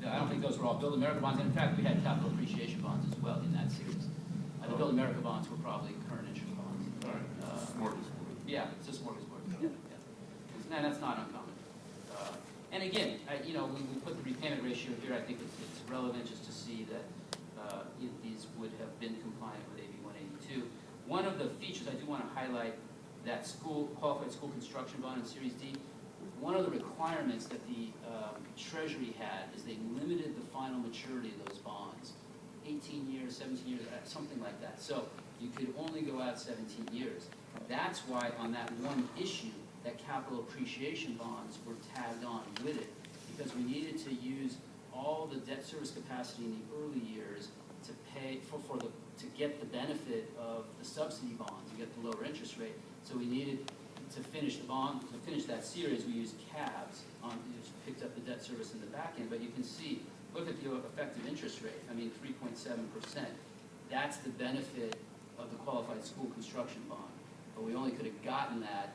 I don't think those were all Build America bonds. And in fact, we had capital appreciation bonds as well in that series. The Build America bonds were probably current interest bonds. All right. Smorgasbord. Yeah, it's a smorgasbord. Yeah. Yeah. And that's not uncommon. And again, you know, we put the repayment ratio here. I think it's relevant just to see that these would have been compliant with AB 182. One of the features I do want to highlight, that qualified school construction bond in Series D, one of the requirements that the Treasury had is they limited the final maturity of those bonds. 18 years, 17 years, something like that. So you could only go out 17 years. That's why on that one issue, that capital appreciation bonds were tagged on with it, because we needed to use all the debt service capacity in the early years to pay to get the benefit of the subsidy bonds, to get the lower interest rate. So we needed to finish the bond, to finish that series, we used cabs on, just picked up the debt service in the back end. But you can see, look at the effective interest rate. I mean, 3.7%. That's the benefit of the qualified school construction bond. But we only could have gotten that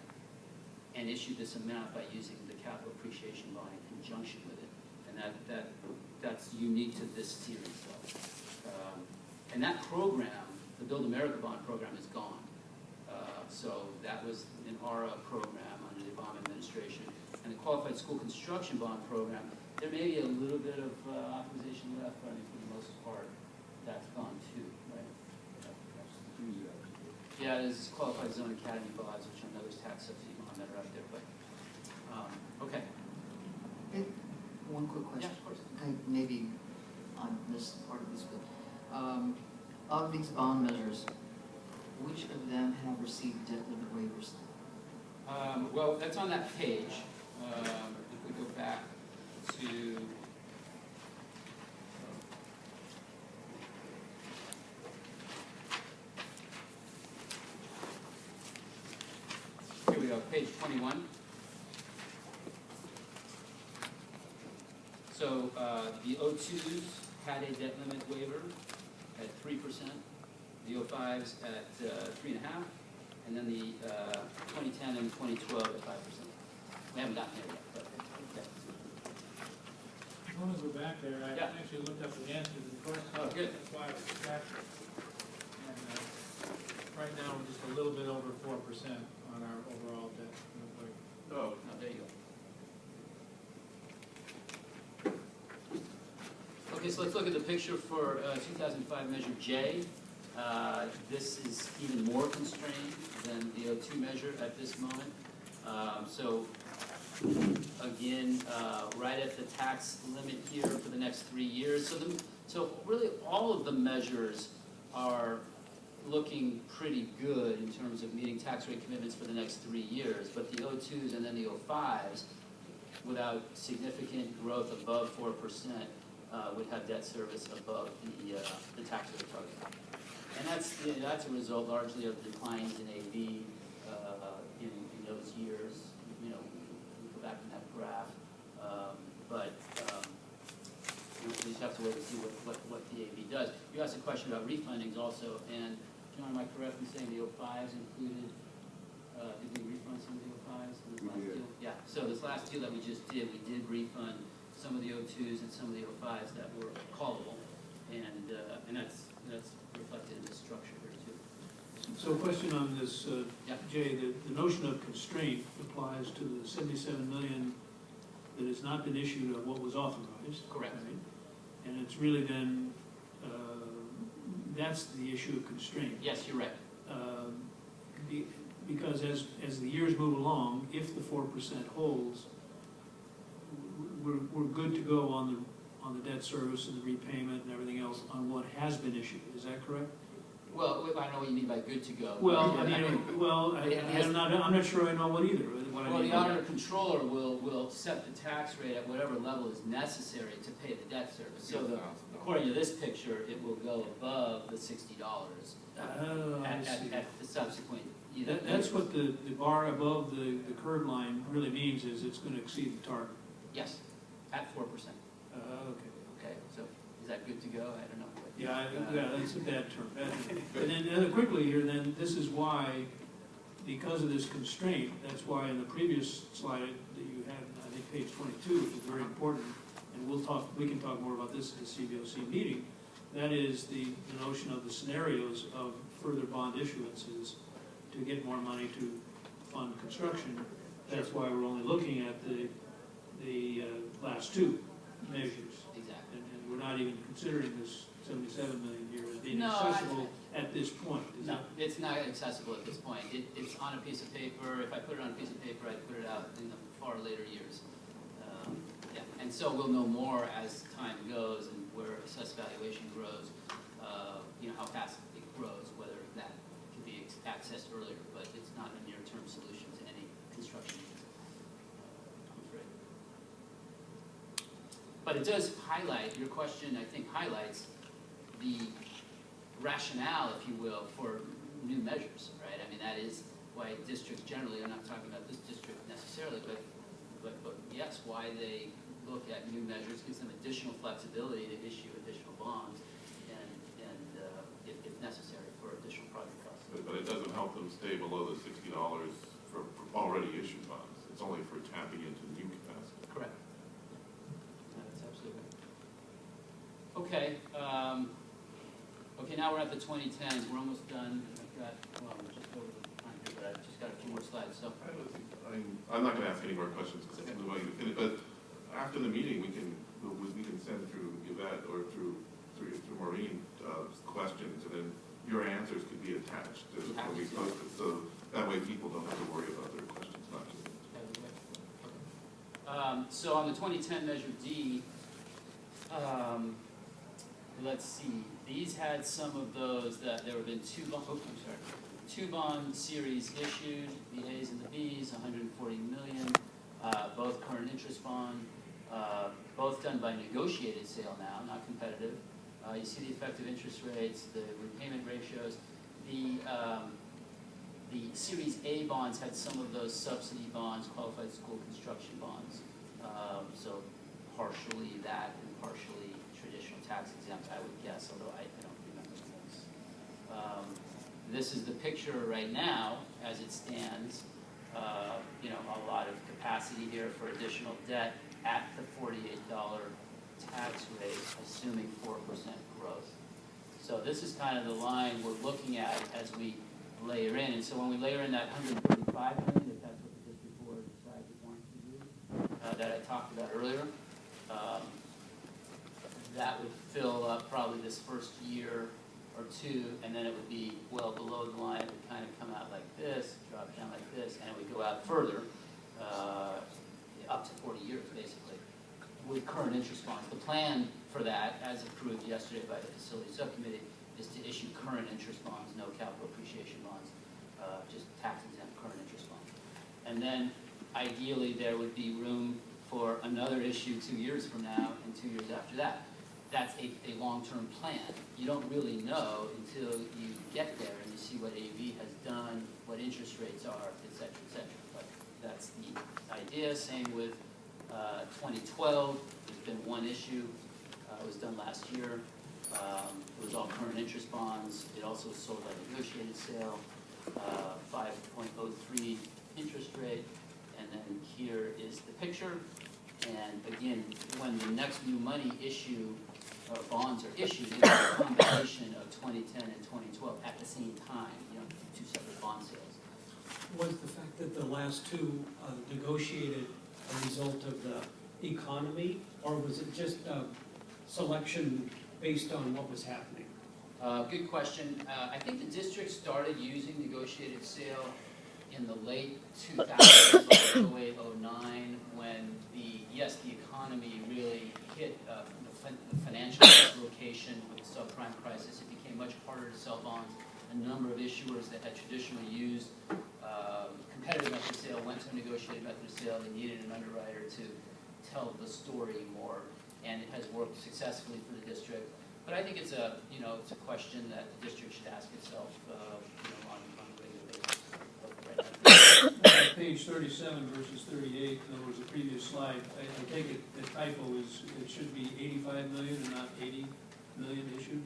and issued this amount by using the capital appreciation bond in conjunction with it. And that's unique to this series, though. And that program, the Build America bond program, is gone. So that was an ARA program under the Obama administration. And the qualified school construction bond program, there may be a little bit of authorization left, but I mean, for the most part, that's gone too, right? Yeah, there's qualified zone academy bonds, which I know there's tax subsidy bonds that are out there, but, okay. Hey, one quick question. Yeah, of course. Maybe I missed part of this, but of these bond measures, which of them have received debt limit waivers? Well, that's on that page. If we go back to here we go, page 21. So the O2s had a debt limit waiver at 3%, the O5s at 3.5%, and then the 2010 and 2012 at 5%. We haven't gotten there yet, but okay. I want to go back there. I Yeah. actually looked up the answer to the question. Oh, good. That's why I was distracted. And right now, we're just a little bit over 4% on our overall debt. Oh, there you go. Okay, so let's look at the picture for 2005 measure J. This is even more constrained than the O2 measure at this moment. So again, right at the tax limit here for the next 3 years. So really all of the measures are looking pretty good in terms of meeting tax rate commitments for the next 3 years. But the O2s and then the O5s, without significant growth above 4%, would have debt service above the tax rate target. And that's a result largely of declines in AB in those years. You know, we go back in that graph, but we just have to wait and see what the AB does. You asked a question about refundings also, and John, am I correct in saying the O5s included? Did we refund some of the O5s in this last deal? Yeah. So this last deal that we just did, we did refund some of the O2s and some of the O5s that were callable, and that's reflected in the structure here too. So a question on this, Yep. Jay, the notion of constraint applies to the 77 million that has not been issued of what was authorized. Correct. Right? And it's really then, that's the issue of constraint. Yes, you're right. Because as the years move along, if the 4% holds, we're good to go on the debt service and the repayment and everything else on what has been issued. Is that correct? Well, I don't know what you mean by good to go. Well, I'm not sure I know what either. Well, the auditor controller will set the tax rate at whatever level is necessary to pay the debt service. So according to this picture, it will go above the $60 at the subsequent. That's what the bar above the curve line really means, is it's going to exceed the target. Yes, at 4%. Okay. Okay, so is that good to go? I don't know. Yeah, that's a bad term. And then quickly here, then, this is why, because of this constraint, that's why in the previous slide that you had, I think page 22, which is very important, and we'll we can talk more about this at the CBOC meeting. That is the notion of the scenarios of further bond issuances to get more money to fund construction. That's why we're only looking at the last two measures. Exactly. And we're not even considering this 77 million here as being No, accessible at this point. Is No, that- it's not accessible at this point. It's on a piece of paper. If I put it on a piece of paper, I'd put it out in the far later years. Yeah, and so we'll know more as time goes and where assessed valuation grows, you know, how fast it grows, whether that can be accessed earlier, but it's not a near-term solution to any construction needs, I'm afraid. But it does highlight, your question, I think, highlights the rationale, if you will, for new measures, right? I mean, that is why districts generally, I'm not talking about this district necessarily, but yes, why they look at new measures, gives them additional flexibility to issue additional bonds and if necessary, for additional project costs. But it doesn't help them stay below the $60 for already issued bonds. It's only for tapping into new capacity. Correct. That's absolutely right. Okay, okay, now we're at the 2010s. We're almost done. I've got, well, we're just over the time here, but I've just got a few more slides, so. I'm not going to ask any more questions because I'm going to finish. But after the meeting, we can send through Yvette or through Maureen questions, and then your answers could be attached to when we post it. So that way, people don't have to worry about their questions not just. So on the 2010 Measure D, let's see, these had some of those that there have been two bond series issued, the A's and the B's, 140 million, both current interest bond, both done by negotiated sale now, not competitive. You see the effective interest rates, the repayment ratios. The Series A bonds had some of those subsidy bonds, qualified school construction bonds. So partially that and partially traditional tax exempt, I would guess, although I don't remember those. This is the picture right now as it stands. You know, a lot of capacity here for additional debt at the $48 tax rate, assuming 4% growth. So this is kind of the line we're looking at as we layer in. And so when we layer in that 135 million, if that's what the district board decides it wants to do, that I talked about earlier, that would fill up probably this first year or two, and then it would be well below the line. It would kind of come out like this, drop down like this, and it would go out further, up to 40 years, basically, with current interest bonds. The plan for that, as approved yesterday by the facility subcommittee, is to issue current interest bonds, no capital appreciation bonds, just tax-exempt current interest bonds. And then, ideally, there would be room for another issue 2 years from now and 2 years after that. That's a long-term plan. You don't really know until you get there and you see what AV has done, what interest rates are, et cetera, et cetera. But that's the idea. Same with 2012. There's been one issue. It was done last year. It was all current interest bonds. It also was sold by negotiated sale, 5.03 interest rate. And then here is the picture. And again, when the next new money issue bonds are issued, it's a combination of 2010 and 2012 at the same time, you know, two separate bond sales. Was the fact that the last two negotiated a result of the economy, or was it just a selection based on what was happening? Good question. I think the district started using negotiated sale in the late 2000s, like 08, 09, when the economy really hit the financial dislocation with the subprime crisis. It became much harder to sell bonds. A number of issuers that had traditionally used competitive method of sale went to a negotiated method of sale. They needed an underwriter to tell the story more, and it has worked successfully for the district. But I think it's a question that the district should ask itself, on a regular basis. Page 37 versus 38, in other words, the previous slide, I take it the typo is, it should be 85 million and not 80 million issued?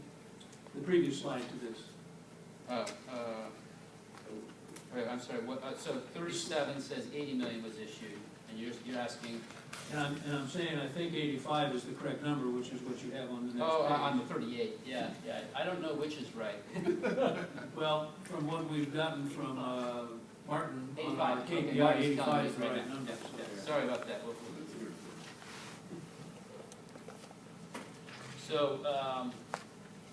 The previous slide to this. I'm sorry, so 37 says 80 million was issued, And you're asking, And I'm saying, I think 85 is the correct number, which is what you have on the next oh, page. on the 38, yeah. I don't know which is right. Well, from what we've gotten from Martin on our 85, okay, KPI, Martin's 85 telling is us the right right now. number. Yeah. Sorry about that. So,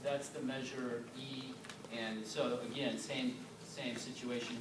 that's the measure E, and so, again, same situation here.